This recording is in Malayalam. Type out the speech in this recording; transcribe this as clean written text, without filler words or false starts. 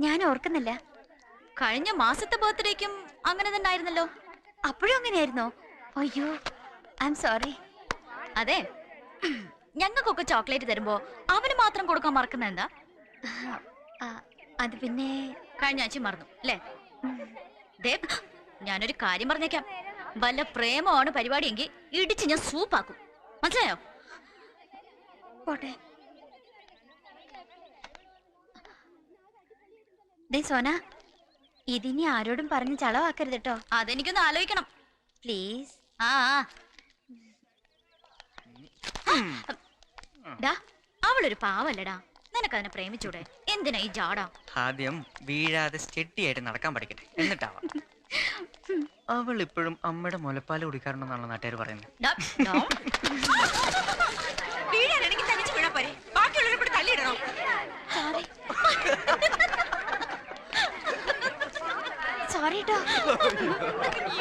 ഞാൻ ഓർക്കുന്നില്ല. കഴിഞ്ഞ മാസത്തെ ബർത്ത്ഡേക്കും അങ്ങനെ തന്നെ ആയിരുന്നല്ലോ. അപ്പോഴും അങ്ങനെയായിരുന്നോ? അയ്യോ, ഐ എം സോറി. അതെ, ഞങ്ങൾക്കൊക്കെ ചോക്ലേറ്റ് തരുമ്പോ അവന് മാത്രം കൊടുക്കാൻ മറക്കുന്ന എന്താ? അത് പിന്നെ കഴിഞ്ഞ ആഴ്ച മറന്നു അല്ലേ? ഞാനൊരു കാര്യം പറഞ്ഞേക്കാം. വല്ല പ്രേമമാണ് പരിപാടിയെങ്കിൽ ഇടിച്ച് ഞാൻ സൂപ്പാക്കും. മനസ്സിലായോ? പോട്ടെ. ഡേ സോന, ഇതിനി ആരോടും പറഞ്ഞ് ചളവാക്കരുത് കേട്ടോ. അതെനിക്കൊന്ന് ആലോചിക്കണം പ്ലീസ്. അവളൊരു പാവല്ലടാ. നിനക്കതിനെ പ്രേമിച്ചൂടെ? എന്തിനാ ഈ ജാടാ? ആദ്യം വീഴാതെ സ്റ്റെഡിയായിട്ട് നടക്കാൻ പഠിക്കട്ടെ, എന്നിട്ടാവാം. അവൾ ഇപ്പോഴും അമ്മയുടെ മുലപ്പാല് കുടിക്കാറുണ്ടെന്നാണല്ലോ നാട്ടുകാർ പറയുന്നത്. സോറി കേട്ടോ.